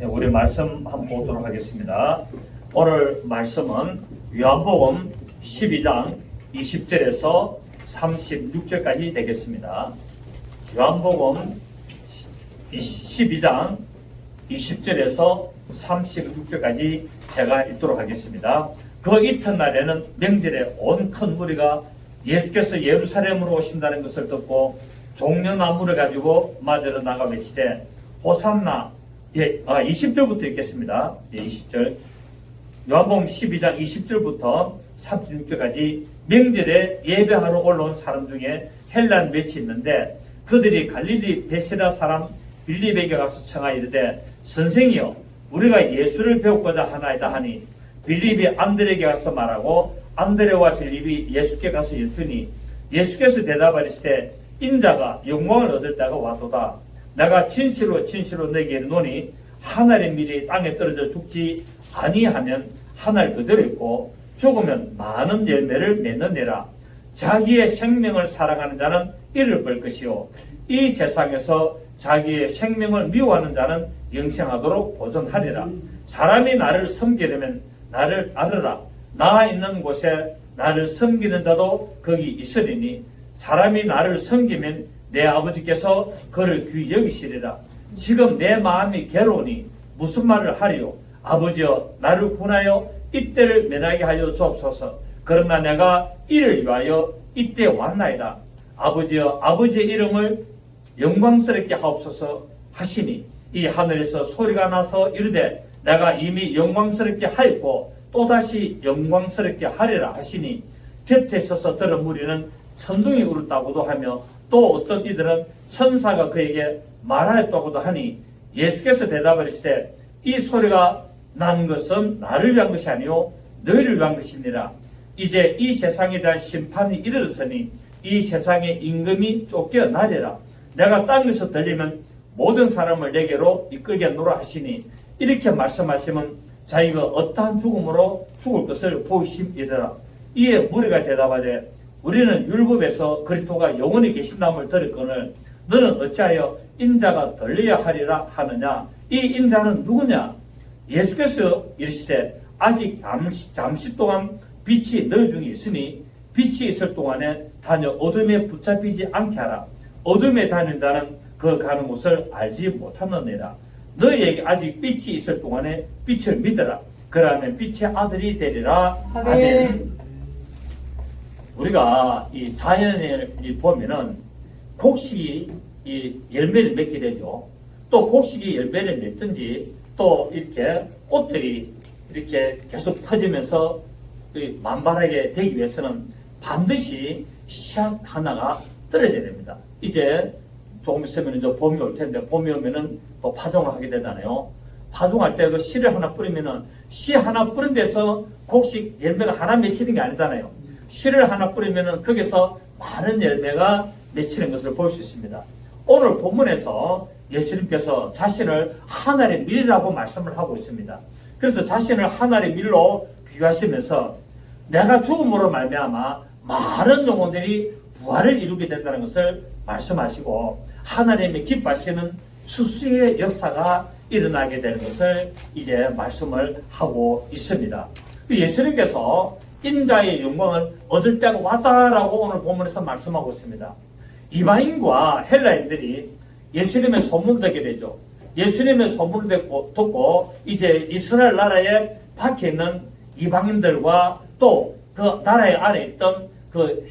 네, 우리 말씀 한번 보도록 하겠습니다. 오늘 말씀은 요한복음 12장 20절에서 36절까지 되겠습니다. 요한복음 12장 20절에서 36절까지 제가 읽도록 하겠습니다. 그 이튿날에는 명절에 온 큰 무리가 예수께서 예루살렘으로 오신다는 것을 듣고 종려나무를 가지고 맞으러 나가 외치되 호산나, 20절부터 읽겠습니다. 20절. 요한복음 12장 20절부터 36절까지 명절에 예배하러 올라온 사람 중에 헬란 몇이 있는데 그들이 갈릴리 베세다 사람 빌립에게 가서 청하 이르되 선생이여 우리가 예수를 배우고자 하나이다 하니 빌립이 안드레에게 가서 말하고 안드레와 빌립이 예수께 가서 여쭈니 예수께서 대답하시되 인자가 영광을 얻을 때가 왔도다. 내가 진실로 너에게 이르노니 하늘의 밀이 땅에 떨어져 죽지 아니하면 하늘 그대로 있고 죽으면 많은 열매를 맺느니라. 자기의 생명을 사랑하는 자는 이를 볼 것이요 이 세상에서 자기의 생명을 미워하는 자는 영생하도록 보존하리라. 사람이 나를 섬기려면 나를 따르라. 나 있는 곳에 나를 섬기는 자도 거기 있으리니 사람이 나를 섬기면 내 아버지께서 그를 귀히 여기시리라. 지금 내 마음이 괴로우니 무슨 말을 하리요? 아버지여 나를 구하여 이때를 면하게 하여 주옵소서. 그러나 내가 이를 위하여 이때 왔나이다. 아버지여 아버지의 이름을 영광스럽게 하옵소서 하시니 이 하늘에서 소리가 나서 이르되 내가 이미 영광스럽게 하였고 또다시 영광스럽게 하리라 하시니 곁에 서서 들은 무리는 천둥이 울었다고도 하며 또 어떤 이들은 천사가 그에게 말하였다고도 하니 예수께서 대답하시되 이 소리가 난 것은 나를 위한 것이 아니요 너희를 위한 것이니라. 이제 이 세상에 대한 심판이 이르렀으니 이 세상의 임금이 쫓겨나리라. 내가 땅에서 들리면 모든 사람을 내게로 이끌겠노라 하시니 이렇게 말씀하시면 자기가 어떠한 죽음으로 죽을 것을 보이심이더라. 이에 무리가 대답하되 우리는 율법에서 그리스도가 영원히 계신다함을 들었거늘 너는 어찌하여 인자가 들려야 하리라 하느냐. 이 인자는 누구냐? 예수께서 이르시되 아직 잠시 동안 빛이 너희 중에 있으니 빛이 있을 동안에 다녀 어둠에 붙잡히지 않게 하라. 어둠에 다니는 자는 그 가는 곳을 알지 못하느니라. 너희에게 아직 빛이 있을 동안에 빛을 믿어라. 그러면 빛의 아들이 되리라. 아멘. 우리가 이 자연을 보면은 곡식이 이 열매를 맺게 되죠. 또 곡식이 열매를 맺든지 또 이렇게 꽃들이 이렇게 계속 퍼지면서 만발하게 되기 위해서는 반드시 씨앗 하나가 떨어져야 됩니다. 이제 조금 있으면 이제 봄이 올 텐데 봄이 오면은 또 파종을 하게 되잖아요. 파종할 때 그 씨를 하나 뿌리면은 씨 하나 뿌린 데서 곡식 열매가 하나 맺히는 게 아니잖아요. 씨를 하나 뿌리면은 거기서 많은 열매가 맺히는 것을 볼 수 있습니다. 오늘 본문에서 예수님께서 자신을 하늘의 밀이라고 말씀을 하고 있습니다. 그래서 자신을 하늘의 밀로 비유하시면서 내가 죽음으로 말미암아 많은 영혼들이 부활을 이루게 된다는 것을 말씀하시고 하나님의 기뻐하시는 수수의 역사가 일어나게 되는 것을 이제 말씀을 하고 있습니다. 예수님께서 인자의 영광을 얻을 때가 왔다라고 오늘 본문에서 말씀하고 있습니다. 이방인과 헬라인들이 예수님의 소문을 듣게 되죠. 예수님의 소문을 듣고 이제 이스라엘 나라에 밖에 있는 이방인들과 또 그 나라의 안에 있던 그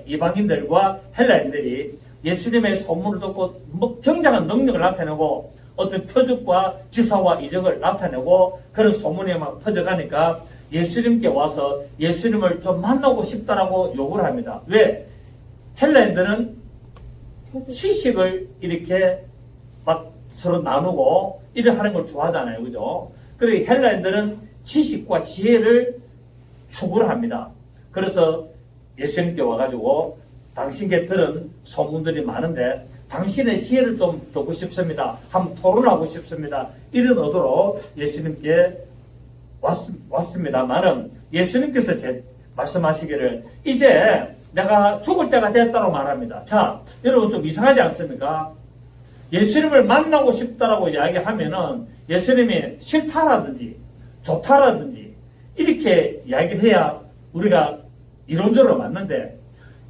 이방인들과 헬라인들이 예수님의 소문을 듣고 굉장한 능력을 나타내고 어떤 표적과 지사와 이적을 나타내고 그런 소문이 막 퍼져가니까 예수님께 와서 예수님을 좀 만나고 싶다라고 요구를 합니다. 왜? 헬라인들은 시식을 이렇게 막 서로 나누고 일을 하는 걸 좋아하잖아요. 그죠? 그리고 헬라인들은 지식과 지혜를 추구를 합니다. 그래서 예수님께 와가지고 당신께 들은 소문들이 많은데 당신의 지혜를 좀 듣고 싶습니다. 한번 토론하고 싶습니다. 이런 의도로 예수님께 왔습니다만은 예수님께서 말씀하시기를 이제 내가 죽을 때가 됐다고 말합니다. 자, 여러분 좀 이상하지 않습니까? 예수님을 만나고 싶다라고 이야기하면은 예수님이 싫다라든지 좋다라든지 이렇게 이야기를 해야 우리가 이론적으로 맞는데,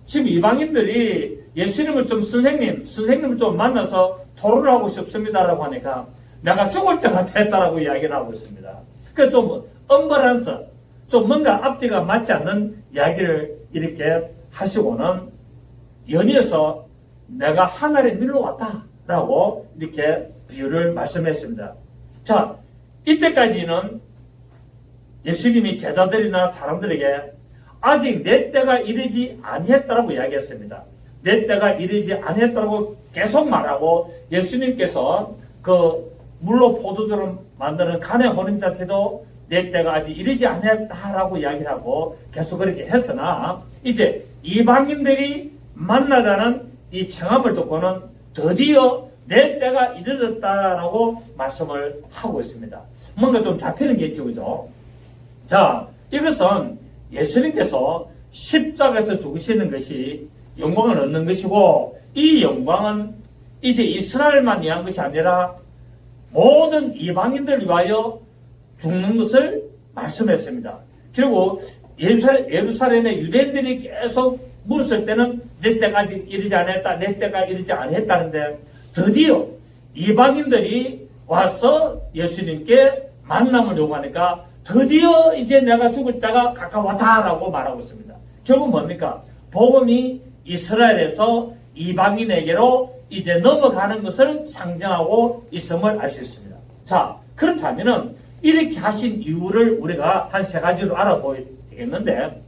지금 이방인들이 예수님을 좀 선생님을 좀 만나서 토론을 하고 싶습니다라고 하니까 내가 죽을 때가 됐다라고 이야기를 하고 있습니다. 그래서 좀 언밸런스, 좀 뭔가 앞뒤가 맞지 않는 이야기를 이렇게 하시고는 연이어서 내가 하늘에 밀려왔다라고 이렇게 비유를 말씀했습니다. 자, 이때까지는 예수님이 제자들이나 사람들에게 아직 내 때가 이르지 아니했다라고 이야기했습니다. 내 때가 이르지 아니했다라고 계속 말하고, 예수님께서 그 물로 포도주를 만드는 간의 혼인 자체도 내 때가 아직 이르지 아니했다라고 이야기를 하고 계속 그렇게 했으나, 이제 이방인들이 만나자는 이 청함을 듣고는 드디어 내 때가 이르렀다라고 말씀을 하고 있습니다. 뭔가 좀 잡히는 게 있죠, 그죠? 자, 이것은 예수님께서 십자가에서 죽으시는 것이 영광을 얻는 것이고, 이 영광은 이제 이스라엘만 위한 것이 아니라 모든 이방인들 위하여 죽는 것을 말씀했습니다. 그리고 예루살렘의 유대인들이 계속 물었을 때는 내 때가 아직 이르지 않았다, 내 때가 이르지 않았다는데, 드디어 이방인들이 와서 예수님께 만남을 요구하니까 드디어 이제 내가 죽을 때가 가까웠다라고 말하고 있습니다. 결국 뭡니까? 복음이 이스라엘에서 이방인에게로 이제 넘어가는 것을 상징하고 있음을 알 수 있습니다. 자, 그렇다면은 이렇게 하신 이유를 우리가 한 세 가지로 알아보야 되겠는데,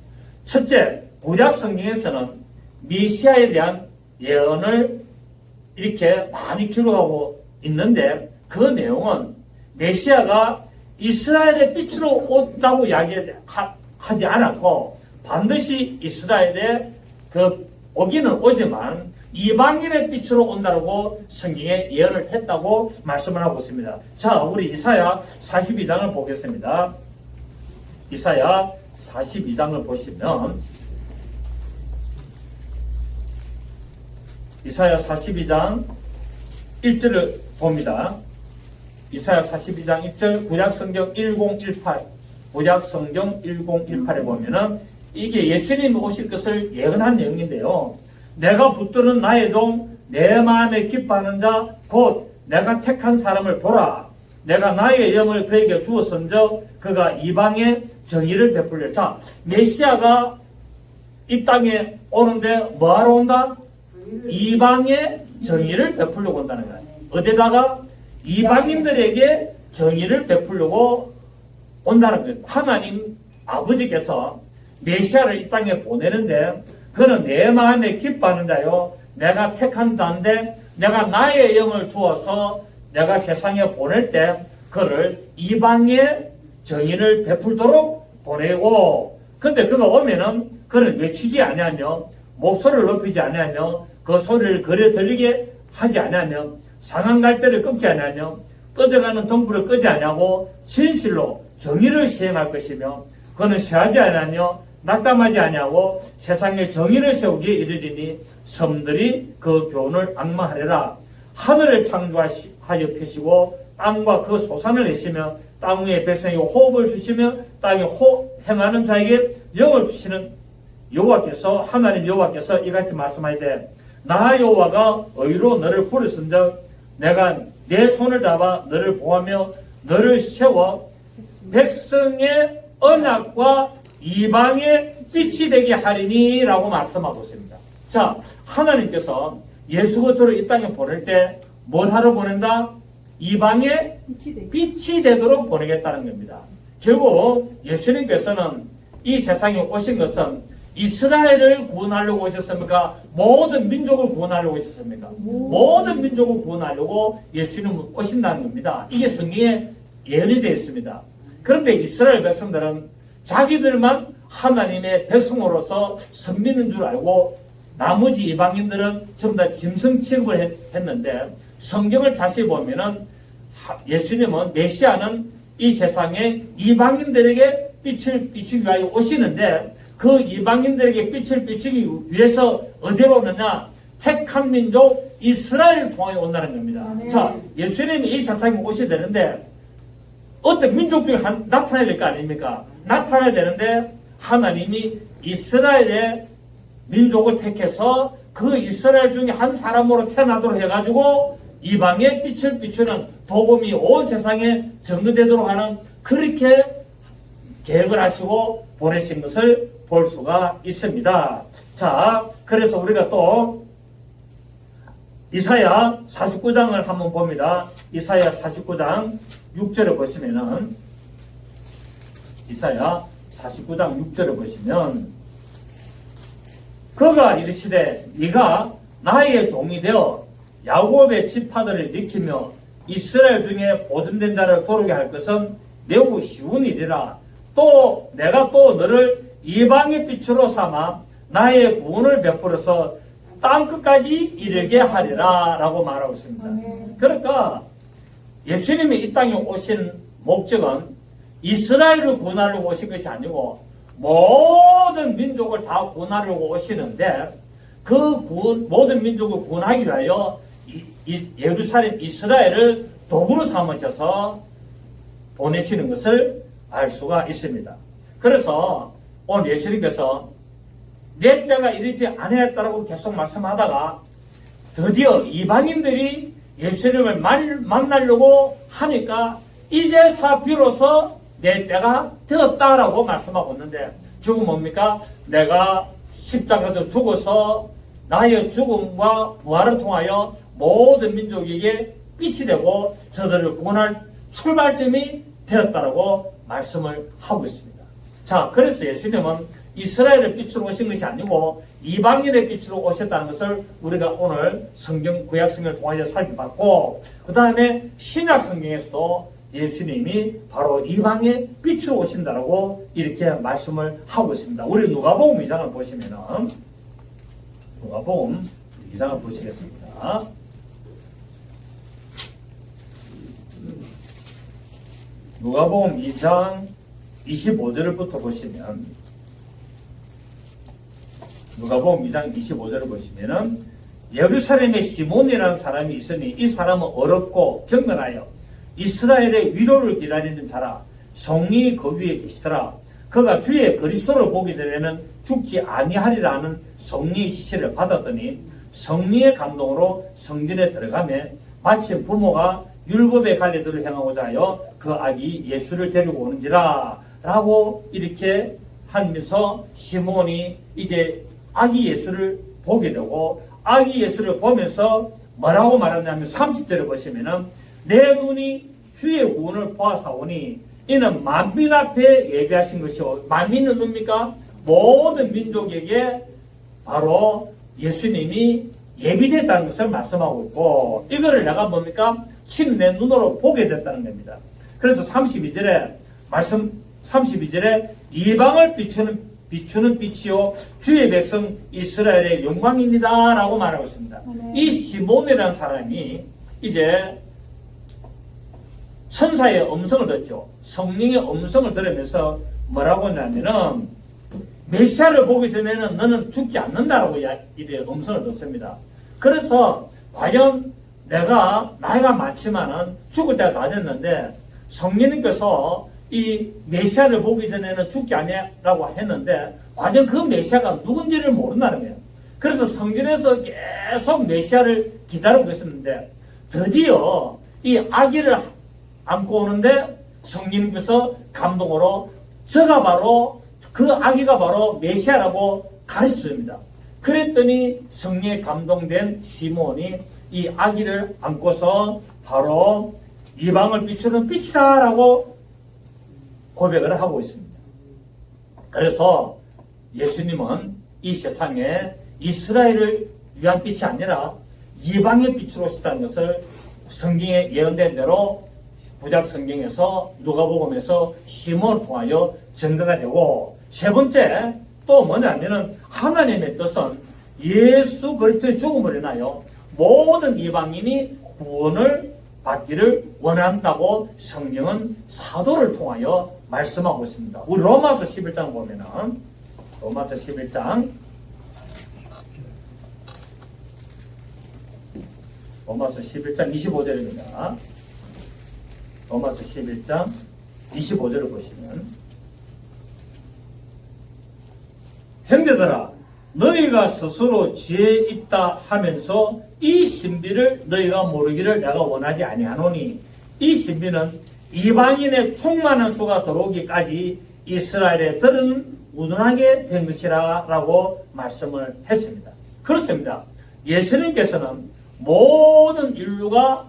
첫째, 구약 성경에서는 메시아에 대한 예언을 이렇게 많이 기록하고 있는데, 그 내용은 메시아가 이스라엘의 빛으로 온다고 이야기하지 않았고, 반드시 이스라엘의 그 오기는 오지만 이방인의 빛으로 온다고 성경에 예언을 했다고 말씀을 하고 있습니다. 자, 우리 이사야 42장을 보겠습니다. 이사야 42장을 보시면, 이사야 42장 1절을 봅니다. 이사야 42장 1절, 구약성경 1018, 구약성경 1018에 보면은 이게 예수님이 오실 것을 예언한 내용인데요. 내가 붙드는 나의 종, 내 마음에 기뻐하는 자, 곧 내가 택한 사람을 보라. 내가 나의 영을 그에게 주었은즉 그가 이방에 정의를 베풀려. 자, 메시아가 이 땅에 오는데 뭐하러 온다? 이방에 정의를 베풀려고 온다는 거예요. 어디다가? 이방인들에게 정의를 베풀려고 온다는 거예요. 하나님 아버지께서 메시아를 이 땅에 보내는데, 그는 내 마음에 기뻐하는 자요, 내가 택한 자인데 내가 나의 영을 주어서 내가 세상에 보낼 때 그를 이방에 정의를 베풀도록 보내고, 근데 그가 오면은 그는 외치지 아니하며 목소리를 높이지 아니하며 그 소리를 거리에 들리게 하지 아니하며 상한 갈대를 꺾지 아니하며 꺼져가는 등불을 끄지 아니하고 진실로 정의를 시행할 것이며, 그는 쉬하지 아니하며 낙담하지 아니하고 세상에 정의를 세우기에 이르리니 섬들이 그 교훈을 앙망하리라. 하늘을 창조하여 펴시고 땅과 그 소산을 내시며 땅 위에 백성에게 호흡을 주시며 땅에 행하는 자에게 영을 주시는 여호와께서, 하나님 여호와께서 이같이 말씀하시되, 나 여호와가 의로 너를 부르신즉 내가 내 손을 잡아 너를 보호하며 너를 세워 백성의 언약과 이방의 빛이 되게 하리니 라고 말씀하고 있습니다. 자, 하나님께서 예수 그리스도를 이 땅에 보낼 때 뭘 하러 보낸다? 이방의 빛이 되도록 보내겠다는 겁니다. 결국 예수님께서는 이 세상에 오신 것은 이스라엘을 구원하려고 오셨습니까? 모든 민족을 구원하려고 오셨습니까? 모든 민족을 구원하려고 예수님은 오신다는 겁니다. 이게 성경에 예언이 되어 있습니다. 그런데 이스라엘 백성들은 자기들만 하나님의 백성으로서 섬기는 줄 알고 나머지 이방인들은 전부 다 짐승 취급을 했는데, 성경을 자세히 보면은 예수님은, 메시아는 이 세상에 이방인들에게 빛을 비추기 위하여 오시는데, 그 이방인들에게 빛을 비추기 위해서 어디로 오느냐? 택한 민족 이스라엘을 통하여 온다는 겁니다. 네. 자, 예수님이 이 세상에 오셔야 되는데 어떤 민족 중에 나타나야 될 거 아닙니까? 나타나야 되는데 하나님이 이스라엘의 민족을 택해서 그 이스라엘 중에 한 사람으로 태어나도록 해가지고 이방의 빛을 비추는 복음이 온 세상에 전거되도록 하는 그렇게 계획을 하시고 보내신 것을 볼 수가 있습니다. 자, 그래서 우리가 또 이사야 49장을 한번 봅니다. 이사야 49장 6절에 보시면은 이사야 49장 6절에 보시면 그가 이르시되 네가 나의 종이 되어 야곱의 지파들을 일으키며 이스라엘 중에 보존된 자를 도르게 할 것은 매우 쉬운 일이라. 또 내가 또 너를 이방의 빛으로 삼아 나의 구원을 베풀어서 땅끝까지 이르게 하리라 라고 말하고 있습니다. 그러니까 예수님이 이 땅에 오신 목적은 이스라엘을 구원하려고 오신 것이 아니고 모든 민족을 다 구원하려고 오시는데 그 모든 민족을 구원하기 위하여 예루살렘 이스라엘을 도구로 삼으셔서 보내시는 것을 알 수가 있습니다. 그래서 오늘 예수님께서 내 때가 이르지 아니했다라고 계속 말씀하다가 드디어 이방인들이 예수님을 만나려고 하니까 이제서 비로소 내 때가 되었다라고 말씀하고 있는데 죽음 뭡니까? 내가 십자가에서 죽어서 나의 죽음과 부활을 통하여 모든 민족에게 빛이 되고 저들을 구원할 출발점이 되었다라고 말씀을 하고 있습니다. 자, 그래서 예수님은 이스라엘의 빛으로 오신 것이 아니고 이방인의 빛으로 오셨다는 것을 우리가 오늘 성경 구약 성경을 통하여 살펴봤고, 그 다음에 신약 성경에서도 예수님이 바로 이방의 빛으로 오신다라고 이렇게 말씀을 하고 있습니다. 우리 누가복음 2장을 보시면은 누가복음 2장을 보시겠습니다. 누가복음 2장 25절부터 보시면 누가복음 2장 25절을 보시면은 예루살렘에 시몬이라는 사람이 있으니 이 사람은 어렵고 경건하여 이스라엘의 위로를 기다리는 자라. 성령이 그 위에 계시더라. 그가 주의 그리스도를 보기 전에는 죽지 아니하리라는 성령의 지시를 받았더니 성령의 감동으로 성전에 들어가며 마침 부모가 율법의 관례들을 행하고자 하여 그 아기 예수를 데리고 오는지라 라고 이렇게 하면서 시몬이 이제 아기 예수를 보게 되고, 아기 예수를 보면서 뭐라고 말하냐면 30절에 보시면은 내 눈이 주의 구원을 보아사오니 이는 만민 앞에 예비하신 것이요. 만민은 뭡니까? 모든 민족에게 바로 예수님이 예비됐다는 것을 말씀하고 있고, 이거를 내가 뭡니까? 친 내 눈으로 보게 됐다는 겁니다. 그래서 32절에 이방을 비추는 빛이요 주의 백성 이스라엘의 영광입니다 라고 말하고 있습니다. 이 시몬이라는 사람이 이제 천사의 음성을 듣죠. 성령의 음성을 들으면서 뭐라고 했냐면은 메시아를 보기 전에는 너는 죽지 않는다라고 이제 음성을 듣습니다. 그래서 과연 내가 나이가 많지만은 죽을 때가 다 됐는데 성령님께서 이 메시아를 보기 전에는 죽지 않냐라고 했는데 과연 그 메시아가 누군지를 모른다는 거예요. 그래서 성전에서 계속 메시아를 기다리고 있었는데 드디어 이 아기를 안고 오는데 성령님께서 감동으로 저가 바로 그 아기가 바로 메시아라고 가르쳐줍니다. 그랬더니 성령에 감동된 시몬이 이 아기를 안고서 바로 이방을 비추는 빛이다 라고 고백을 하고 있습니다. 그래서 예수님은 이 세상에 이스라엘을 위한 빛이 아니라 이방의 빛으로 오시다는 것을 성경에 예언된 대로 구약 성경에서 누가복음에서 시몬을 통하여 증거가 되고, 세 번째 또 뭐냐면은 하나님의 뜻은 예수 그리스도의 죽음을 인하여 모든 이방인이 구원을 받기를 원한다고 성경은 사도를 통하여 말씀하고 있습니다. 우리 로마서 11장 보면은 로마서 11장 로마서 11장 25절입니다. 로마서 11장 25절을 보시면 형제들아 너희가 스스로 지혜 있다 하면서 이 신비를 너희가 모르기를 내가 원하지 아니하노니 이 신비는 이방인의 충만한 수가 들어오기까지 이스라엘에들은 우둔하게 된 것이라 라고 말씀을 했습니다. 그렇습니다. 예수님께서는 모든 인류가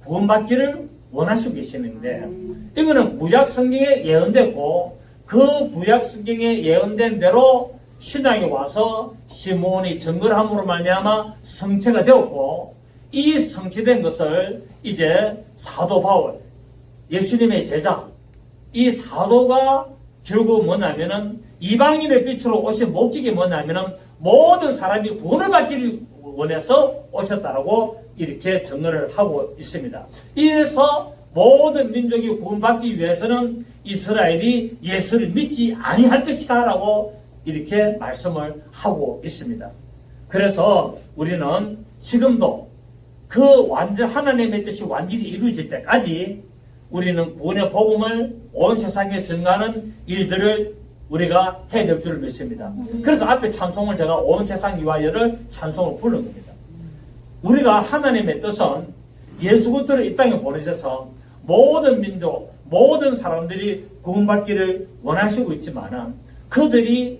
구원받기를 원하시고 계시는데 이거는 구약 성경에 예언됐고 그 구약 성경에 예언된 대로 신약에 와서 시몬이 증거함으로 말미암아 성취가 되었고 이 성취된 것을 이제 사도 바울 예수님의 제자 이 사도가 결국 뭐냐면은 이방인의 빛으로 오신 목적이 뭐냐면은 모든 사람이 구원을 받기를 원해서 오셨다라고 이렇게 증언을 하고 있습니다. 이래서 모든 민족이 구원받기 위해서는 이스라엘이 예수를 믿지 아니할 것이다 라고 이렇게 말씀을 하고 있습니다. 그래서 우리는 지금도 그 완전 하나님의 뜻이 완전히 이루어질 때까지 우리는 구원의 복음을 온 세상에 증가하는 일들을 우리가 해야 될 줄 믿습니다. 그래서 앞에 찬송을 제가 온 세상 위하여를 찬송을 부른 겁니다. 우리가 하나님의 뜻은 예수 그리스도를 이 땅에 보내셔서 모든 민족, 모든 사람들이 구원받기를 원하시고 있지만 그들이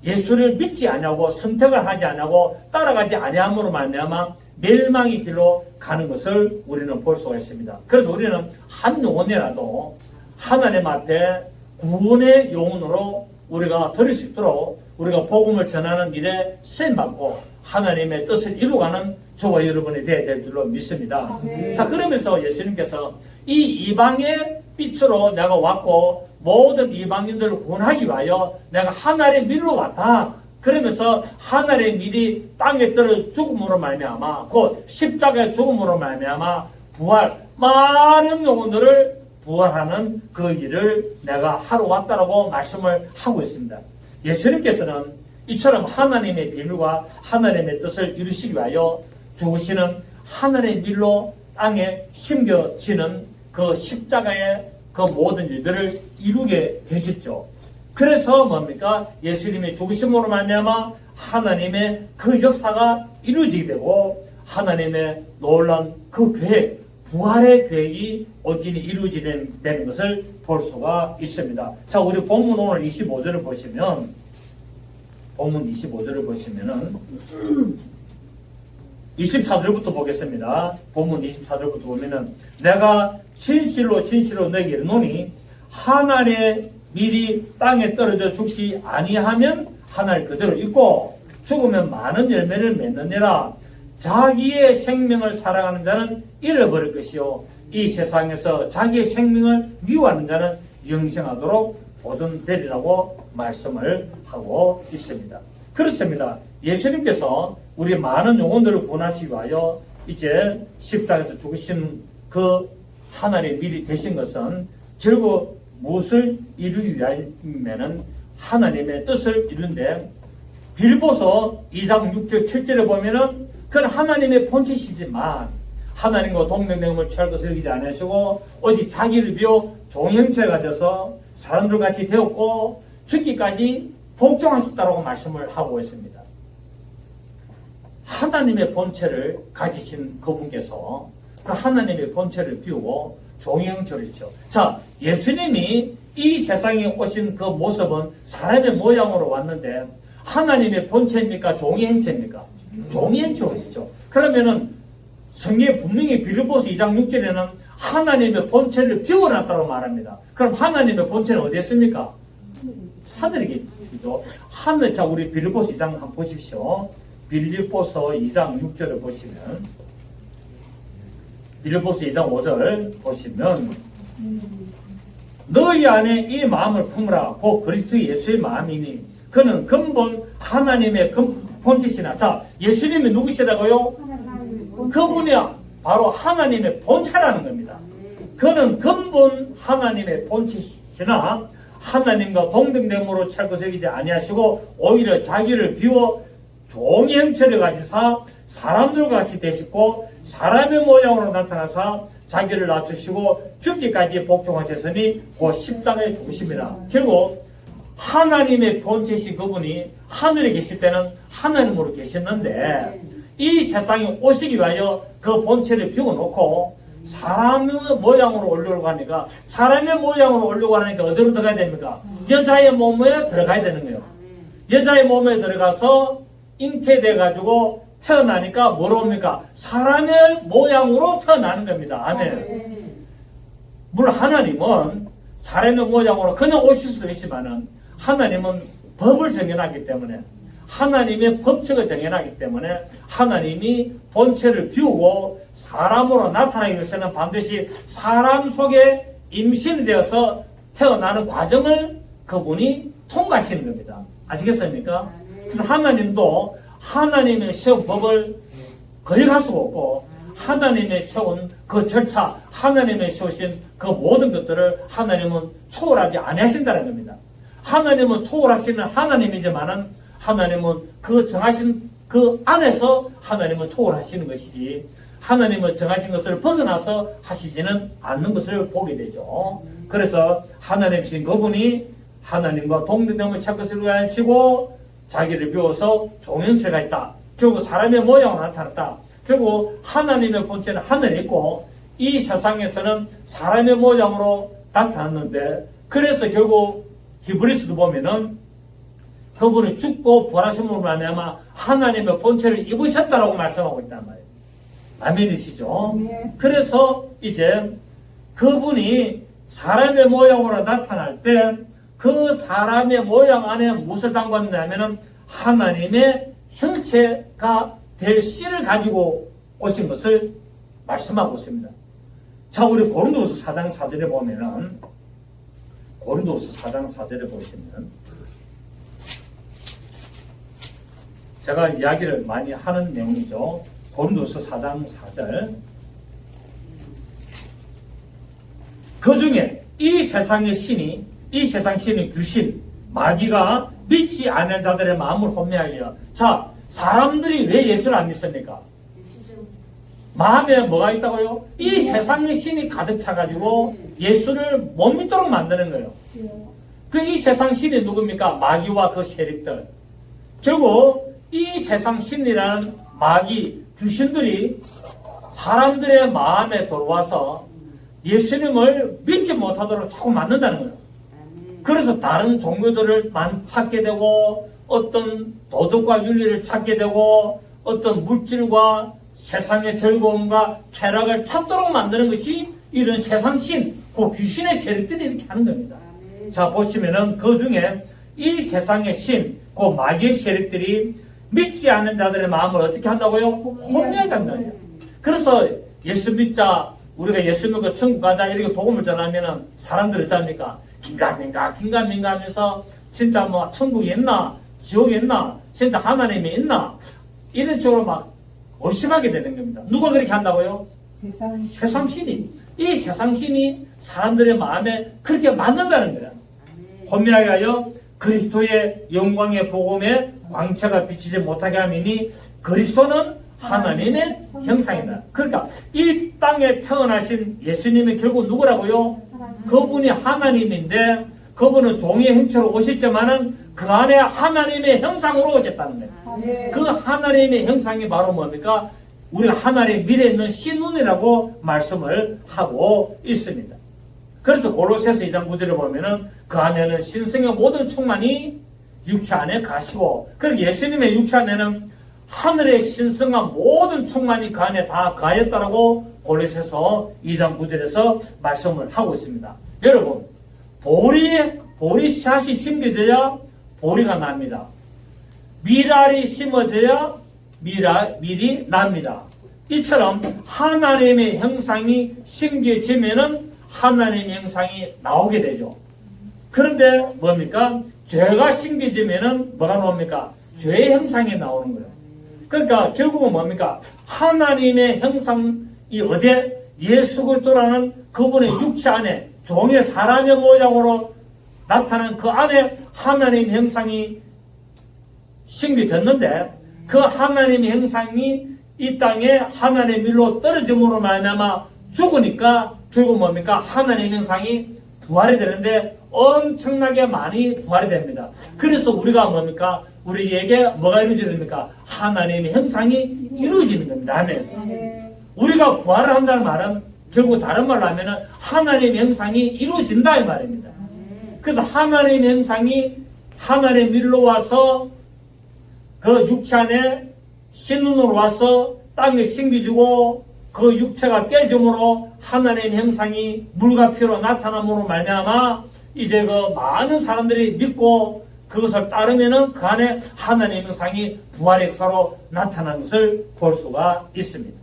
예수를 믿지 아니하고 선택을 하지 아니하고 따라가지 아니함으로 말미암아 멸망의 길로 가는 것을 우리는 볼 수가 있습니다. 그래서 우리는 한 영혼이라도 하나님 앞에 구원의 영혼으로 우리가 드릴 수 있도록 우리가 복음을 전하는 일에 쓰임받고 하나님의 뜻을 이루어가는 저와 여러분이 되어야 될 줄로 믿습니다. 자, 그러면서 예수님께서 이 이방의 빛으로 내가 왔고 모든 이방인들을 구원하기 위하여 내가 하늘의 밀로 왔다. 그러면서 하늘의 밀이 땅에 떨어져 죽음으로 말미암아 곧 십자가의 죽음으로 말미암아 부활 많은 영혼들을 부활하는 그 일을 내가 하러 왔다라고 말씀을 하고 있습니다. 예수님께서는 이처럼 하나님의 비밀과 하나님의 뜻을 이루시기 위하여 죽으시는 하늘의 밀로 땅에 심겨지는 그 십자가의 그 모든 일들을 이루게 되셨죠. 그래서 뭡니까? 예수님의 죽으심으로 말미암아 하나님의 그 역사가 이루어지게 되고 하나님의 놀라운 그 계획, 부활의 계획이 온전히 이루어지는 것을 볼 수가 있습니다. 자, 우리 본문 오늘 25절을 보시면 본문 25절을 보시면은 24절부터 보겠습니다. 본문 24절부터 보면은 내가 진실로 너에게 이르노니 하늘의 밀이 땅에 떨어져 죽지 아니하면 하늘 그대로 있고 죽으면 많은 열매를 맺느니라. 자기의 생명을 사랑하는 자는 잃어버릴 것이요 이 세상에서 자기의 생명을 미워하는 자는 영생하도록 보존되리라고 말씀을 하고 있습니다. 그렇습니다. 예수님께서 우리 많은 영혼들을 구원하시기 위하여 이제 십자가에서 죽으신 그 하늘의 밀이 되신 것은 결국 무엇을 이루기 위하면은 하나님의 뜻을 이룬데 빌보서 2장 6절 7절에 보면은 그건 하나님의 본체시지만 하나님과 동등됨을 취할 것을 여기지 않으시고 오직 자기를 비워 종형체를 가져서 사람들 같이 되었고 죽기까지 복종하셨다고 말씀을 하고 있습니다. 하나님의 본체를 가지신 그분께서 그 하나님의 본체를 비우고 종형체로죠. 자, 예수님이 이 세상에 오신 그 모습은 사람의 모양으로 왔는데 하나님의 본체입니까? 종의 행체입니까? 종의 행체로시죠. 그러면은 성경에 분명히 빌립보서 2장 6절에는 하나님의 본체를 비워놨다고 말합니다. 그럼 하나님의 본체는 어디에 있습니까? 하늘이겠죠. 하늘. 자, 우리 빌립보서 2장 한번 보십시오. 빌립보서 2장 6절을 보시면 빌립보서 2장 5절 보시면 너희 안에 이 마음을 품으라 곧 그리스도 예수의 마음이니 그는 근본 하나님의 본체시나. 자, 예수님이 누구시라고요? 그분이 바로 하나님의 본체라는 겁니다. 그는 근본 하나님의 본체시나 하나님과 동등됨으로 찰고 새기지 아니하시고 오히려 자기를 비워 종의 형체를 가지사 사람들과 같이 되시고 사람의 모양으로 나타나사 자기를 낮추시고 죽기까지 복종하셨으니 그 십자가에 죽으십니다. 결국 하나님의 본체이신 그분이 하늘에 계실 때는 하나님으로 계셨는데 이 세상에 오시기 위하여 그 본체를 비워놓고 사람의 모양으로 오려고 하니까 사람의 모양으로 오려고 하니까 어디로 들어가야 됩니까? 여자의 몸에 들어가야 되는 거예요. 여자의 몸에 들어가서 잉태돼 가지고 태어나니까 뭐로 옵니까? 사람의 모양으로 태어나는 겁니다. 아멘. 물론 하나님은 사람의 모양으로 그냥 오실 수도 있지만은 하나님은 법을 정해놨기 때문에 하나님의 법칙을 정해놨기 때문에 하나님이 본체를 비우고 사람으로 나타나기 위해서는 반드시 사람 속에 임신이 되어서 태어나는 과정을 그분이 통과하시는 겁니다. 아시겠습니까? 그래서 하나님도 하나님의 세운 법을 거역할 수가 없고 하나님의 세운 그 절차, 하나님의 세우신 그 모든 것들을 하나님은 초월하지 아니하신다는 겁니다. 하나님은 초월하시는 하나님이지만은 하나님은 그 정하신 그 안에서 하나님은 초월하시는 것이지 하나님은 정하신 것을 벗어나서 하시지는 않는 것을 보게 되죠. 그래서 하나님이신 그분이 하나님과 동등됨을 찾은 것을 위하시고 자기를 비워서 종형체가 있다. 결국 사람의 모양으로 나타났다. 결국 하나님의 본체는 하늘에 있고 이 세상에서는 사람의 모양으로 나타났는데 그래서 결국 히브리서도 보면은 그분이 죽고 부활하심으로 말미암아 하나님의 본체를 입으셨다라고 말씀하고 있단 말이에요. 아멘이시죠? 그래서 이제 그분이 사람의 모양으로 나타날 때 그 사람의 모양 안에 무엇을 담궜냐면은 하나님의 형체가 될 씨를 가지고 오신 것을 말씀하고 있습니다. 자, 우리 고린도후서 4장 4절에 보면은 고린도후서 4장 4절에 보시면 제가 이야기를 많이 하는 내용이죠. 고린도후서 4장 4절. 그 중에 이 세상의 신이 이 세상 신의 귀신 마귀가 믿지 않는 자들의 마음을 혼미하려. 자, 사람들이 왜 예수를 안 믿습니까? 마음에 뭐가 있다고요? 이 세상의 신이 가득 차가지고 예수를 못 믿도록 만드는 거예요. 그 이 세상 신이 누굽니까? 마귀와 그 세력들. 결국 이 세상 신이라는 마귀, 귀신들이 사람들의 마음에 들어와서 예수님을 믿지 못하도록 자꾸 만든다는 거예요. 그래서 다른 종교들을 찾게 되고 어떤 도덕과 윤리를 찾게 되고 어떤 물질과 세상의 즐거움과 쾌락을 찾도록 만드는 것이 이런 세상신, 그 귀신의 세력들이 이렇게 하는 겁니다. 자, 보시면은 그 중에 이 세상의 신, 그 마귀의 세력들이 믿지 않는 자들의 마음을 어떻게 한다고요? 혼미하게 한다고요. 그래서 예수 믿자, 우리가 예수 믿고 천국 가자 이렇게 복음을 전하면은 사람들이 어쩝니까? 긴가민가 하면서 진짜 뭐 천국이 있나 지옥이 있나 진짜 하나님이 있나 이런 식으로 막 의심하게 되는 겁니다. 누가 그렇게 한다고요? 세상신이. 이 세상신이 사람들의 마음에 그렇게 만든다는 거예요. 혼미하게 하여 그리스도의 영광의 복음에 광채가 비치지 못하게 하미니 그리스도는 하나님의 형상이다. 그러니까 이 땅에 태어나신 예수님이 결국 누구라고요? 그분이 하나님인데 그분은 종의 형체로 오셨지만은 그 안에 하나님의 형상으로 오셨다는 거예요. 그 하나님의 형상이 바로 뭡니까? 우리가 하나님의 미래에 있는 신운이라고 말씀을 하고 있습니다. 그래서 골로새서 2장 9절에 보면은 그 안에는 신성의 모든 충만이 육체 안에 가시고 그리고 예수님의 육체 안에는 하늘의 신성한 모든 충만이 그 안에 다 가했다라고 골로새서 2장 9절에서 말씀을 하고 있습니다. 여러분, 보리 씨앗이 심겨져야 보리가 납니다. 밀알이 심어져야 밀이 납니다. 이처럼 하나님의 형상이 심겨지면은 하나님의 형상이 나오게 되죠. 그런데 뭡니까? 죄가 심겨지면은 뭐가 나옵니까? 죄의 형상이 나오는 거예요. 그러니까 결국은 뭡니까? 하나님의 형상이 어디에? 예수 그리스도라는 그분의 육체 안에 종의 사람의 모양으로 나타나는 그 안에 하나님의 형상이 심겨졌는데 그 하나님의 형상이 이 땅에 하나님의 밀로 떨어짐으로 말미암아 죽으니까 결국 뭡니까? 하나님의 형상이 부활이 되는데 엄청나게 많이 부활이 됩니다. 그래서 우리가 뭡니까? 우리에게 뭐가 이루어져야 됩니까? 하나님의 형상이 이루어지는 겁니다. 아멘. 우리가 부활을 한다는 말은 결국 다른 말로 하면은 하나님의 형상이 이루어진다 이 말입니다. 그래서 하나님의 형상이 하나님의 밀로 와서 그 육체 안에 신눈으로 와서 땅에 심겨지고 그 육체가 깨짐으로 하나님의 형상이 물과 피로 나타남으로 말미암아 이제 그 많은 사람들이 믿고 그것을 따르면은 그 안에 하나님의 형상이 부활의 역사로 나타난 것을 볼 수가 있습니다.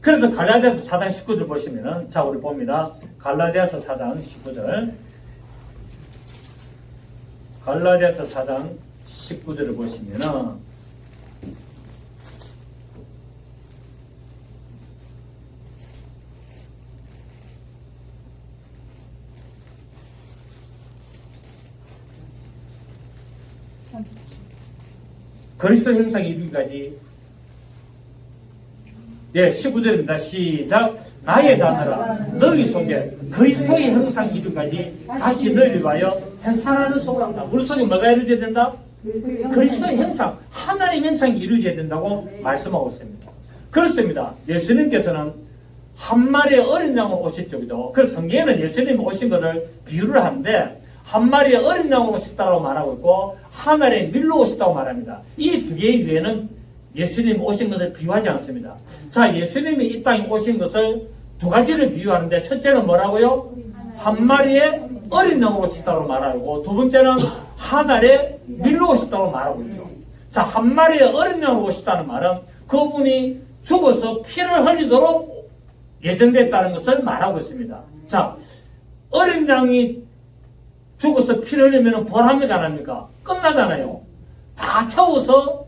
그래서 갈라디아서 4장 19절 보시면은 자 우리 봅니다. 갈라디아서 4장 19절 갈라디아서 4장 19절을 보시면은 그리스도 형상이 이루기까지 19절입니다. 시작. 나의 자녀라 너희 속에 그리스도의 형상 이루기까지 다시 너희를 위하여 회산하는 소망이다. 우리 속에 뭐가 이루어져야 된다? 그리스도의 형상, 하나님의 형상이 이루어져야 된다고 말씀하고 있습니다. 그렇습니다. 예수님께서는 한 마리의 어린 양으로 오셨죠. 그죠? 그래서 성경에는 예수님이 오신 것을 비유를 하는데 한 마리의 어린 양으로 오셨다고 말하고 있고 하늘의 밀로 오셨다고 말합니다. 이 두 개의 위에는 예수님이 오신 것을 비유하지 않습니다. 자, 예수님이 이 땅에 오신 것을 두 가지를 비유하는데 첫째는 뭐라고요? 한 마리의 어린 양으로 오셨다고 말하고 두 번째는 하늘의 밀로 오셨다고 말하고 있죠. 자, 한 마리의 어린 양으로 오셨다는 말은 그분이 죽어서 피를 흘리도록 예정됐다는 것을 말하고 있습니다. 자, 어린 양이 죽어서 피를 흘리면 부활합니까? 안 합니까? 끝나잖아요. 다 태워서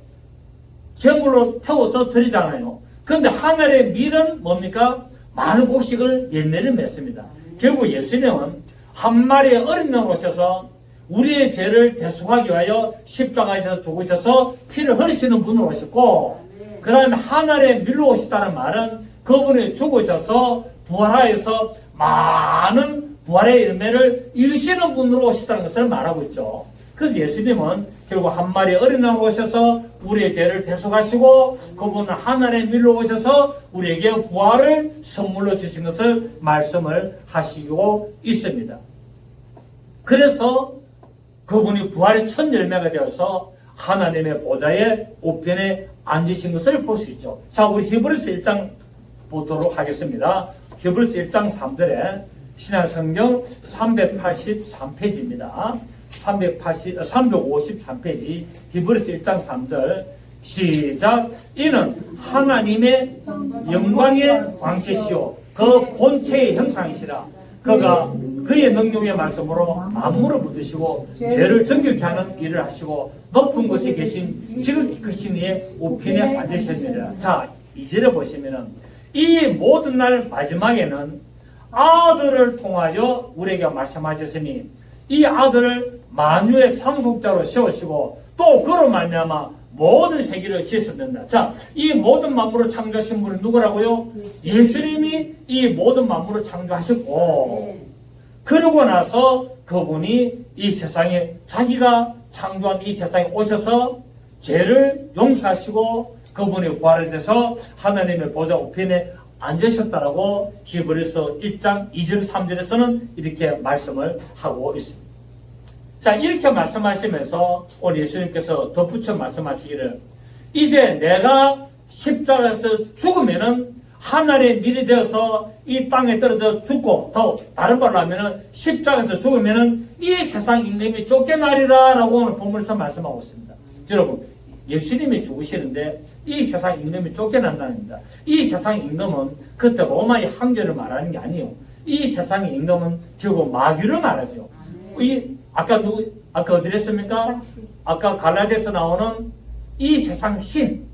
제물로 태워서 드리잖아요. 그런데 하늘의 밀은 뭡니까? 많은 곡식을 열매를 맺습니다. 결국 예수님은 한 마리의 어린 양으로 오셔서 우리의 죄를 대속하기 위하여 십자가에서 죽으셔서 피를 흘리시는 분으로 오셨고 그 다음에 하늘의 밀로 오셨다는 말은 그분이 죽으셔서 부활하여서 많은 부활의 열매를 이루시는 분으로 오셨다는 것을 말하고 있죠. 그래서 예수님은 결국 한 마리의 어린 양으로 오셔서 우리의 죄를 대속하시고 그분은 하늘의 밀로 오셔서 우리에게 부활을 선물로 주신 것을 말씀을 하시고 있습니다. 그래서 그분이 부활의 첫 열매가 되어서 하나님의 보좌의 우편에 앉으신 것을 볼 수 있죠. 자, 우리 히브리서 1장 보도록 하겠습니다. 히브리서 1장 3절에 신약성경 383페이지입니다. 353페이지 히브리서 1장 3절 시작. 이는 하나님의 영광의 광채시요 그 본체의 형상이시라. 그가 그의 능력의 말씀으로 만물을 붙드시고 죄를 정결케 하는 일을 하시고 높은 곳에 계신 지극히 크신 이의 우편에 앉으셨느니라. 자, 2절에 보시면은 이 모든 날 마지막에는 아들을 통하여 우리에게 말씀하셨으니 이 아들을 만유의 상속자로 세우시고 또 그로 말미암아 모든 세계를 지으셨는다. 자, 이 모든 만물을 창조하신 분이 누구라고요? 예수님이 이 모든 만물을 창조하셨고 그러고 나서 그분이 이 세상에 자기가 창조한 이 세상에 오셔서 죄를 용서하시고 그분이 부활해서 하나님의 보좌 우편에 앉으셨다라고 히브리서 1장 2절 3절에서는 이렇게 말씀을 하고 있습니다. 자, 이렇게 말씀하시면서 오늘 예수님께서 덧붙여 말씀하시기를 이제 내가 십자가에서 죽으면은 하늘의 밀이 되어서 이 땅에 떨어져 죽고 더 다른 말로 하면은 십자가에서 죽으면은 이 세상 잉님이 쫓겨나리라 라고 오늘 본문에서 말씀하고 있습니다. 여러분, 예수님이 죽으시는데 이 세상 잉님이 쫓겨난다는 겁니다. 이 세상 잉님은 그때 로마의 황제를 말하는 게 아니에요. 이 세상의 잉님은 결국 마귀를 말하죠. 아까 어디 했습니까? 아까 갈라디아서 나오는 이 세상 신이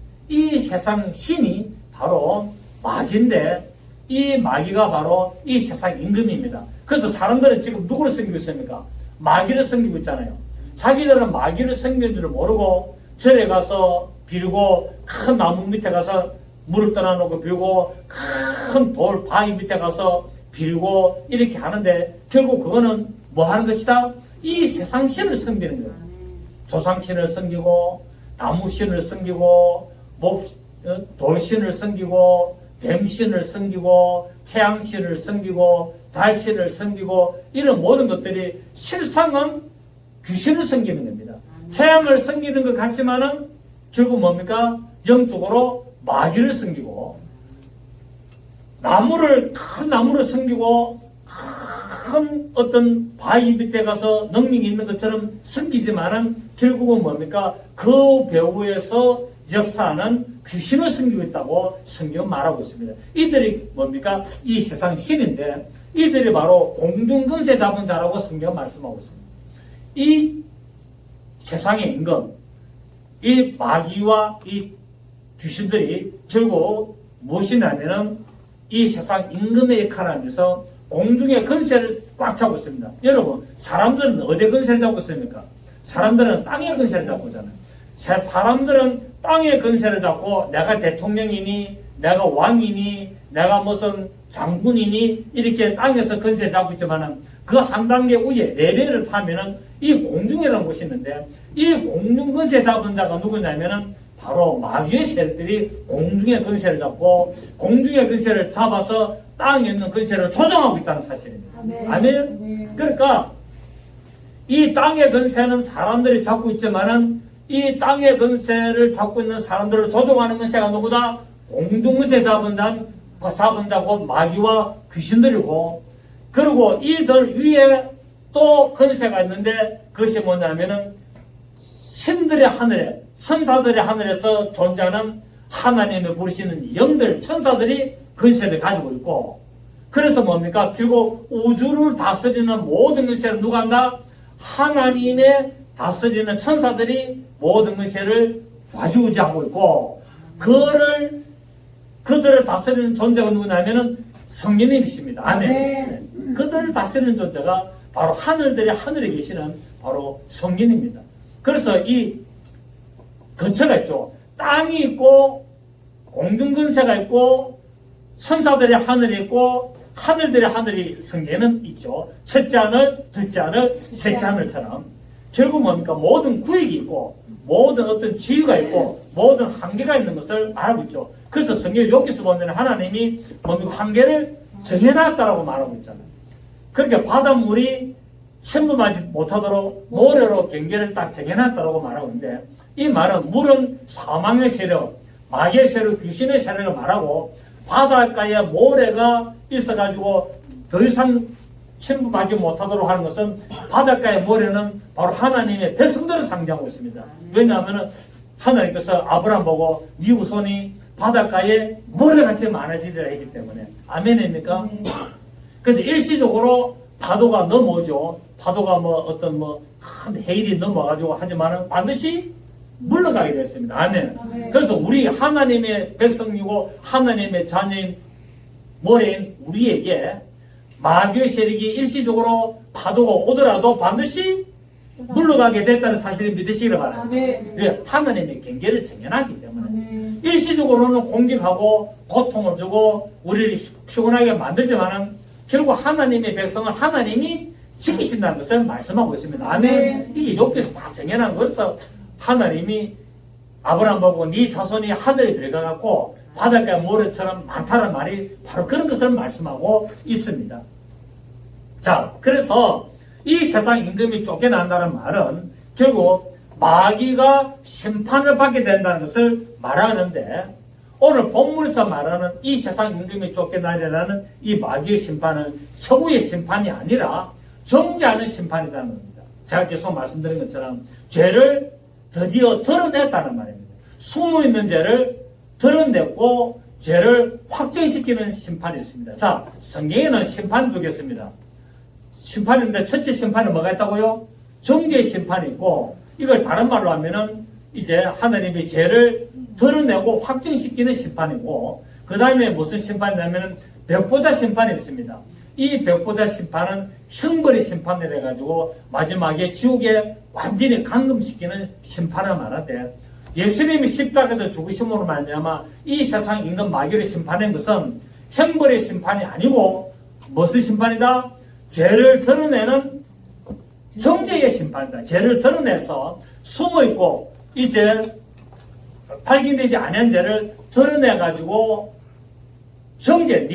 바로 마귀인데 이 마귀가 바로 이 세상 임금입니다. 그래서 사람들은 지금 누구를 섬기고 있습니까? 마귀를 섬기고 있잖아요. 자기들은 마귀를 섬기는 줄 모르고 절에 가서 빌고, 큰 나무 밑에 가서 물을 떠나놓고 빌고, 큰 돌 바위 밑에 가서 빌고 이렇게 하는데 결국 그거는 뭐 하는 것이다? 이 세상 신을 섬기는 거예요. 조상신을 섬기고 나무신을 섬기고 돌신을 섬기고 뱀신을 섬기고 태양신을 섬기고 달신을 섬기고 이런 모든 것들이 실상은 귀신을 섬기는 겁니다. 태양을 섬기는 것 같지만은 결국 뭡니까? 영적으로 마귀를 섬기고 큰 나무를 섬기고 큰 어떤 바위 밑에 가서 능력이 있는 것처럼 섬기지만은 결국은 뭡니까? 그 배후에서 역사하는 귀신을 섬기고 있다고 성경은 말하고 있습니다. 이들이 뭡니까? 이 세상 신인데 이들이 바로 공중근세 잡은 자라고 성경은 말씀하고 있습니다. 이 세상의 임금, 이 마귀와 이 귀신들이 결국 무엇이냐면은 이 세상 임금의 역할을 하면서 공중의 근세를 꽉 잡고 있습니다. 여러분, 사람들은 어디에 근세를 잡고 있습니까? 사람들은 땅의 근세를 잡고 있잖아요. 사람들은 땅의 근세를 잡고 내가 대통령이니, 내가 왕이니, 내가 무슨 장군이니 이렇게 땅에서 근세를 잡고 있지만은 그 한 단계 위에 레벨을 타면은 이 공중이라는 곳이 있는데 이 공중 근세 잡은 자가 누구냐면은 바로 마귀의 세력들이 공중의 근세를 잡고 공중의 근세를 잡아서 땅에 있는 근세를 조정하고 있다는 사실입니다. 아멘. 그러니까 이 땅의 근세는 사람들이 잡고 있지만은 이 땅의 근세를 잡고 있는 사람들을 조종하는 근세가 누구다? 공중 근세 잡은 자 곧 마귀와 귀신들이고, 그리고 이들 위에 또 근세가 있는데 그것이 뭐냐면은 신들의 하늘에, 천사들의 하늘에서 존재하는 하나님을 부르시는 영들, 천사들이 근세를 가지고 있고, 그래서 뭡니까? 결국 우주를 다스리는 모든 근세를 누가 한다? 하나님의 다스리는 천사들이 모든 근세를 좌지우지하고 있고, 그들을 다스리는 존재가 누구냐면은 성령님이십니다. 아멘. 그들을 다스리는 존재가 바로 하늘들의 하늘에 계시는 바로 성령입니다. 그래서 이 거처가 있죠. 땅이 있고 공중근세가 있고 천사들의 하늘이 있고 하늘들의 하늘이 성경에는 있죠. 첫째 하늘, 둘째 하늘, 셋째 하늘처럼 결국 뭡니까? 모든 구획이 있고 모든 어떤 지위가 있고 모든 한계가 있는 것을 말하고 있죠. 그래서 성경 욥기서 보면 하나님이 뭡니까? 한계를 정해놨다라고 말하고 있잖아요. 그렇게 바닷물이 침범하지 못하도록 모래로 경계를 딱 정해놨다라고 말하고 있는데, 이 말은 물은 사망의 세력, 마귀의 세력, 귀신의 세력을 말하고 바닷가에 모래가 있어가지고 더 이상 침범하지 못하도록 하는 것은 바닷가의 모래는 바로 하나님의 백성들을 상징하고 있습니다. 왜냐하면 하나님께서 아브라함 보고 네 후손이 바닷가에 모래같이 많아지리라 했기 때문에. 아멘입니까? 근데 일시적으로 파도가 넘어오죠. 파도가 큰 해일이 넘어가지고 하지만은 반드시 물러가게 됐습니다. 아멘. 그래서 우리 하나님의 백성이고 하나님의 자녀인 모래인 우리에게 마귀의 세력이 일시적으로 파도가 오더라도 반드시 물러가게 됐다는 사실을 믿으시기를 바랍니다. 왜? 하나님의 경계를 정해놨기 때문에. 일시적으로는 공격하고 고통을 주고 우리를 피곤하게 만들지만은 결국 하나님의 백성은 하나님이 지키신다는 것을 말씀하고 있습니다. 아멘. 이게 욥기에서 다 정해놓은 거라서 하나님이 아브라함 보고 네 자손이 하늘에 들어가갖고 바닷가 모래처럼 많다는 말이 바로 그런 것을 말씀하고 있습니다. 자, 그래서 이 세상 임금이 쫓겨난다는 말은 결국 마귀가 심판을 받게 된다는 것을 말하는데, 오늘 본문에서 말하는 이 세상 임금이 쫓겨나리라는 이 마귀의 심판은 최후의 심판이 아니라 정죄하는 심판이라는 겁니다. 제가 계속 말씀드린 것처럼 죄를 드디어 드러냈다는 말입니다. 숨어있는 죄를 드러냈고 죄를 확정시키는 심판이 있습니다. 자, 성경에는 심판이 두 개 있습니다. 심판인데 첫째 심판은 뭐가 있다고요? 정죄 심판이 있고, 이걸 다른 말로 하면은 이제 하나님이 죄를 드러내고 확정시키는 심판이고, 그 다음에 무슨 심판이냐면은 백보자 심판이 있습니다. 이 백보자 심판은 형벌의 심판을 해가지고 마지막에 지옥에 완전히 감금시키는 심판을 말하되, 예수님이 십자가에서 죽으심으로 말미암아 이 세상 임금 마귀를 심판한 것은 형벌의 심판이 아니고 무슨 심판이다? 죄를 드러내는 정죄의 심판이다. 죄를 드러내서 숨어있고 이제 발견되지 않은 죄를 드러내가지고 정죄,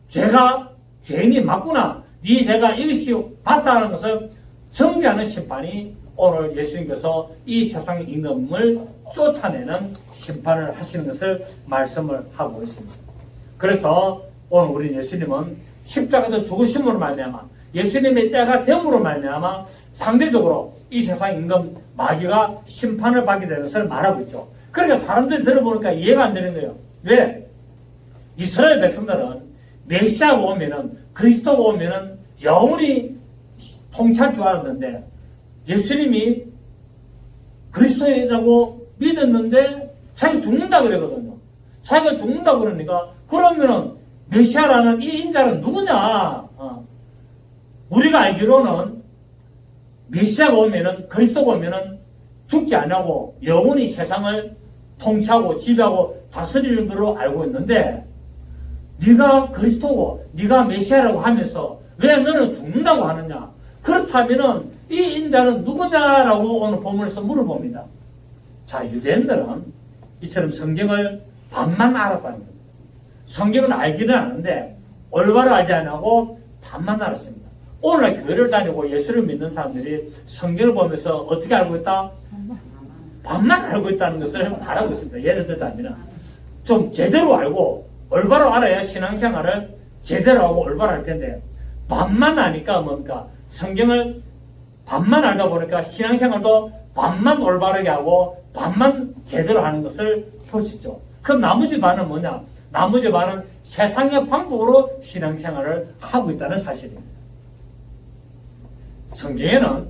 죄가 죄인이 맞구나, 네 죄가 이것이 맞다는 것을 정죄하는 심판이 오늘 예수님께서 이 세상 임금을 쫓아내는 심판을 하시는 것을 말씀을 하고 있습니다. 그래서 오늘 우리 예수님은 십자가에서 죽으심으로 말미암아 예수님의 때가 됨으로 말미암아 상대적으로 이 세상 임금 마귀가 심판을 받게 되는 것을 말하고 있죠. 그러니까 사람들이 들어보니까 이해가 안 되는 거예요. 왜? 이스라엘 백성들은 메시아가 오면은, 그리스도가 오면은 영원히 통치할 줄 알았는데 예수님이 그리스도라고 믿었는데 자기가 죽는다 그러거든요. 자기가 죽는다 그러니까 그러면은 메시아라는 이 인자는 누구냐? 우리가 알기로는 메시아가 오면은, 그리스도가 오면은 죽지 않고 영원히 세상을 통치하고 지배하고 다스리는 걸로 알고 있는데, 네가 그리스도고 네가 메시아라고 하면서 왜 너는 죽는다고 하느냐? 그렇다면은 이 인자는 누구냐라고 오늘 본문에서 물어봅니다. 자, 유대인들은 이처럼 성경을 반만 알았다는 겁니다. 성경은 알기는 아는데 올바로 알지 않고 반만 알았습니다. 오늘날 교회를 다니고 예수를 믿는 사람들이 성경을 보면서 어떻게 알고 있다? 반만 알고 있다는 것을 말하고 있습니다. 예를 들자면 좀 제대로 알고 올바로 알아야 신앙생활을 제대로 하고 올바로 할 텐데, 반만 아니까 뭡니까? 성경을 반만 알다 보니까 신앙생활도 반만 올바르게 하고 반만 제대로 하는 것을 보시죠. 그럼 나머지 반은 뭐냐? 나머지 반은 세상의 방법으로 신앙생활을 하고 있다는 사실입니다. 성경에는,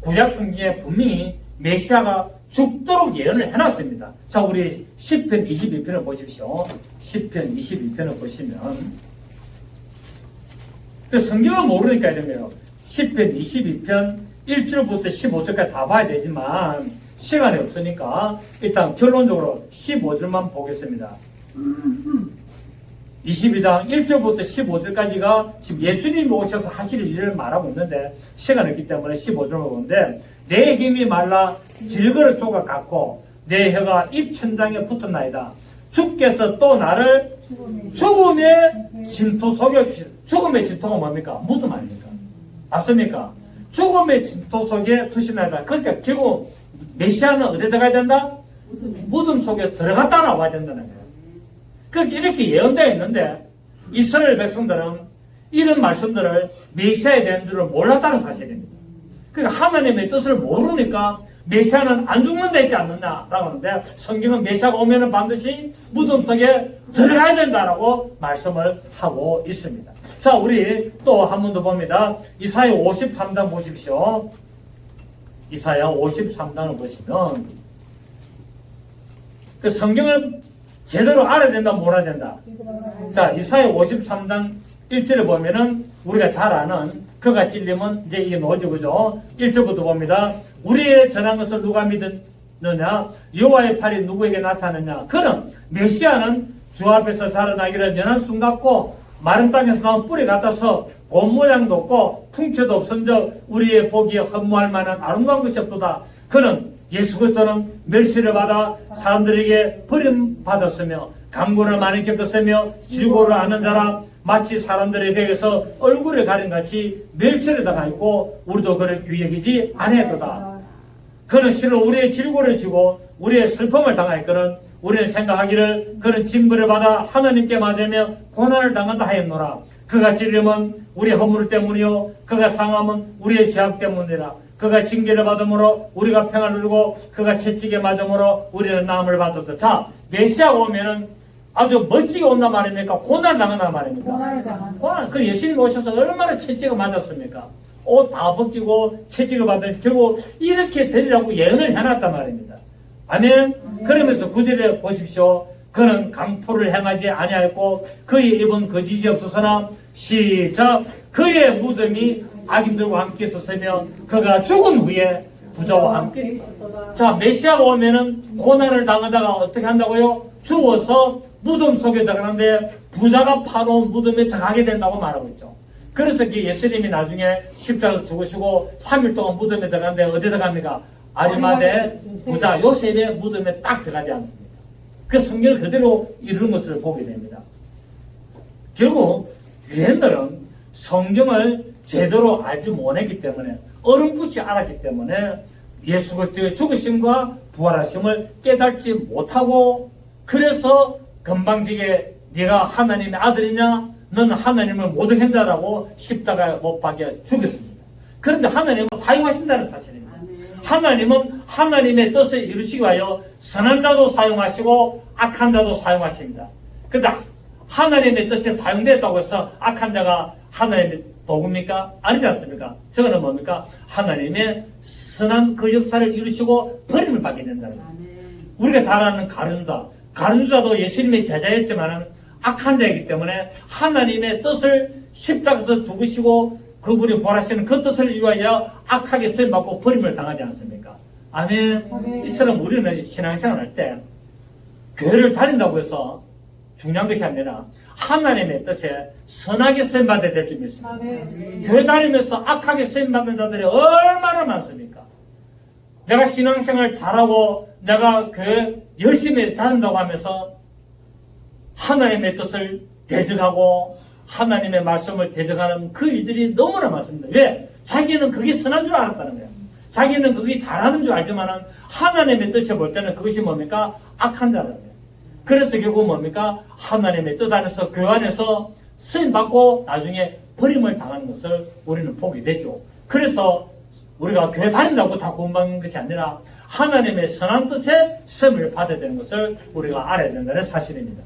구약 성경에 분명히 메시아가 죽도록 예언을 해놨습니다. 자, 우리 시편 22편을 보십시오. 시편 22편을 보시면, 성경을 모르니까 이러면 시편 22편 1절부터 15절까지 다 봐야 되지만 시간이 없으니까 일단 결론적으로 15절만 보겠습니다. 22장 1절부터 15절까지가 지금 예수님이 오셔서 하실 일을 말하고 있는데 시간이 없기 때문에 15절만 보는데, 내 힘이 말라 질거릇 조각 같고 내 혀가 입천장에 붙었나이다. 주께서 또 나를 죽음의 진토 속에 주시다. 죽음의 진토가 뭡니까? 무덤 아닙니까? 맞습니까? 죽음의 진토 속에 두시나이다. 그러니까 결국 메시아는 어디에 들어가야 된다? 무덤 속에 들어갔다 나와야 된다는 거예요. 그렇게 이렇게 예언되어 있는데 이스라엘 백성들은 이런 말씀들을 메시아에 대한 줄을 몰랐다는 사실입니다. 그러니까 하나님의 뜻을 모르니까 메시아는 안 죽는다 했지 않느냐라고 하는데, 성경은 메시아가 오면은 반드시 무덤 속에 들어가야 된다라고 말씀을 하고 있습니다. 자, 우리 또 한 번 더 봅니다. 이사야 53장 보십시오. 이사야 53장을 보시면 그 성경을 제대로 알아야 된다, 몰아야 된다. 자, 이사야 53장 1절에 보면은 우리가 잘 아는 그가 찔리면 이제 이게 뭐죠, 그죠? 1절부터 봅니다. 우리의 전한 것을 누가 믿느냐? 여호와의 팔이 누구에게 나타났느냐? 그는 메시아는 주 앞에서 자라나기를 연한 순 같고 마른 땅에서 나온 뿌리 같아서 곰 모양도 없고 풍채도 없은즉 우리의 보기에 허무할 만한 아름다운 것이 없도다. 그는 예수 그리스도는 멸시를 받아 사람들에게 버림받았으며 강군을 많이 겪었으며 질고를 아는 자라. 마치 사람들의 벽에서 얼굴을 가린 같이 멸시를 당하였고 우리도 그를 귀히 여기지 아니했도다. 그는 실로 우리의 질고를 지고 우리의 슬픔을 당하였거든 우리는 생각하기를 그는 징벌을 받아 하나님께 맞으며 고난을 당한다 하였노라. 그가 찔림은 우리의 허물 때문이요 그가 상함은 우리의 죄악 때문이라. 그가 징계를 받음으로 우리가 평안을 누리고 그가 채찍에 맞음으로 우리는 나음을 받았다. 자, 메시아가 오면은 아주 멋지게 온단 말입니까? 고난을 당한단 말입니까? 고난. 그 예수님이 오셔서 얼마나 채찍을 맞았습니까? 옷 다 벗기고 채찍을 받으면서 결국 이렇게 되리라고 예언을 해놨단 말입니다. 아멘? 그러면서 9절에 보십시오. 그는 강포를 행하지 아니하였고 그의 입은 거짓이 없었으나 시작 그의 무덤이 악인들과 함께 있었으며 그가 죽은 후에 부자와 함께 있었다. 자, 메시아가 오면은 고난을 당하다가 어떻게 한다고요? 죽어서 무덤 속에 들어가는데 부자가 파놓은 무덤에 들어가게 된다고 말하고 있죠. 그래서 예수님이 나중에 십자가에서 죽으시고 3일 동안 무덤에 들어가는데 어디 들어갑니까? 아리마대 부자 요셉의 무덤에 딱 들어가지 않습니까? 그 성경을 그대로 이루는 것을 보게 됩니다. 결국 유대인들은 성경을 제대로 알지 못했기 때문에 어렴풋이 알았기 때문에 예수 그리스도의 죽으심과 부활하심을 깨닫지 못하고 그래서 건방지게 네가 하나님의 아들이냐? 너는 하나님을 모독 행자라고 십자가에 못 박혀 죽였습니다. 그런데 하나님은 사용하신다는 사실입니다. 하나님은 하나님의 뜻을 이루시기 위하여 선한 자도 사용하시고 악한 자도 사용하십니다. 그런데 하나님의 뜻이 사용됐다고 해서 악한 자가 하나님의 도구입니까? 아니지 않습니까? 저거는 뭡니까? 하나님의 선한 그 역사를 이루시고 버림을 받게 된다는 거예요. 우리가 잘 아는 가룟유다. 가룟유다도 예수님의 제자였지만 악한 자이기 때문에 하나님의 뜻을 십자가에서 죽으시고 그분이 부활하시는 그 뜻을 위하여 악하게 쓰임받고 버림을 당하지 않습니까? 아멘. 이처럼 우리는 신앙생활 할 때 교회를 다닌다고 해서 중요한 것이 아니라 하나님의 뜻에 선하게 쓰임받아야 될 줄 믿습니다. 교회 다니면서 악하게 쓰임받는 자들이 얼마나 많습니까? 내가 신앙생활 잘하고 내가 교회 열심히 다닌다고 하면서 하나님의 뜻을 대적하고 하나님의 말씀을 대적하는 그 일들이 너무나 많습니다. 왜? 자기는 그게 선한 줄 알았다는 거예요. 자기는 그게 잘하는 줄 알지만 하나님의 뜻을 볼 때는 그것이 뭡니까? 악한 자라는 거예요. 그래서 결국 뭡니까? 하나님의 뜻 안에서 교회 안에서 쓰임받고 나중에 버림을 당하는 것을 우리는 보게 되죠. 그래서 우리가 교회 다닌다고 다 구원받는 것이 아니라 하나님의 선한 뜻에 쓰임을 받아야 되는 것을 우리가 알아야 된다는 사실입니다.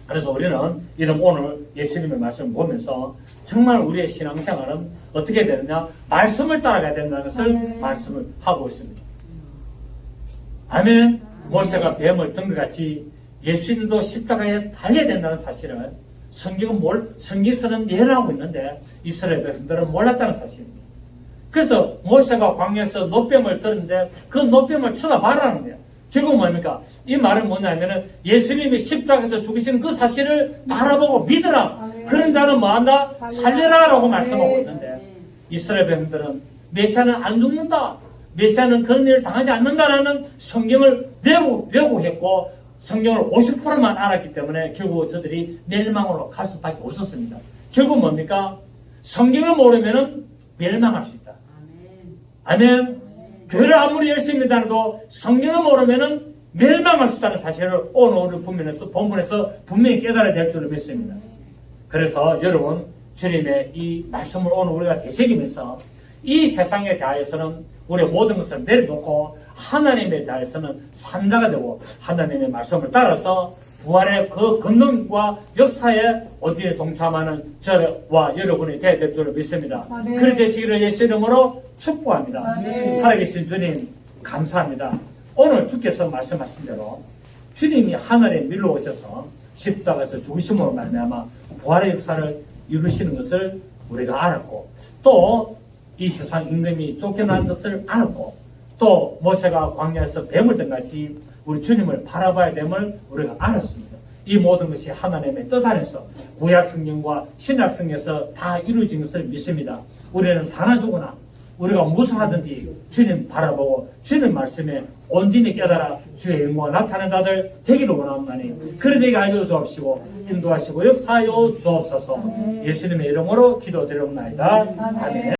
그래서 우리는 이런 오늘 예수님의 말씀을 보면서 정말 우리의 신앙생활은 어떻게 되느냐? 말씀을 따라가야 된다는 것을 말씀을 하고 있습니다. 아멘. 모세가 뱀을 든 것 같이 예수님도 십자가에 달려야 된다는 사실을 성경에서는 예언하고 있는데 이스라엘 백성들은 몰랐다는 사실입니다. 그래서 모세가 광야에서 노뱀을 들었는데 그 노뱀을 쳐다봐라는 거예요. 결국 뭡니까? 이 말은 뭐냐면은 예수님이 십자가에서 죽으신 그 사실을 바라보고 믿으라. 그런 자는 뭐한다? 살려라 라고 말씀하고 있는데 이스라엘 백성들은 메시아는 안 죽는다. 메시아는 그런 일을 당하지 않는다라는 성경을 왜곡했고 성경을 50%만 알았기 때문에 결국 저들이 멸망으로 갈 수밖에 없었습니다. 결국 뭡니까? 성경을 모르면은 멸망할 수 있다. 아멘. 교회를 아무리 열심히 다녀도 성경을 모르면은 멸망할 수 있다는 사실을 오늘 본문에서 분명히 깨달아야 될 줄을 믿습니다. 그래서 여러분 주님의 이 말씀을 오늘 우리가 되새기면서 이 세상에 대하여서는 우리의 모든 것을 내려놓고 하나님에 대하여서는 산자가 되고 하나님의 말씀을 따라서 부활의 그 권능과 역사에 어디에 동참하는 저와 여러분이 되어야 될 줄을 믿습니다. 그리 되시기를 예수 이름으로 축복합니다. 살아계신 주님 감사합니다. 오늘 주께서 말씀하신 대로 주님이 하늘에 밀려오셔서 십자가에서 죽으심으로 말미암아 부활의 역사를 이루시는 것을 우리가 알았고 또 이 세상 임금이 쫓겨난 것을 알았고 또 모세가 광야에서 뱀을 든 같이 우리 주님을 바라봐야 됨을 우리가 알았습니다. 이 모든 것이 하나님의 뜻 안에서 구약 성경과 신약 성경에서 다 이루어진 것을 믿습니다. 우리는 사나 죽으나 우리가 무엇을 하든지 주님 바라보고 주님 말씀에 온전히 깨달아 주의 영광 나타나는 자들 되기를 원하옵나니 그러되게 하여 주옵시고 인도하시고 역사하여 주옵소서. 예수님의 이름으로 기도드리옵나이다. 아멘.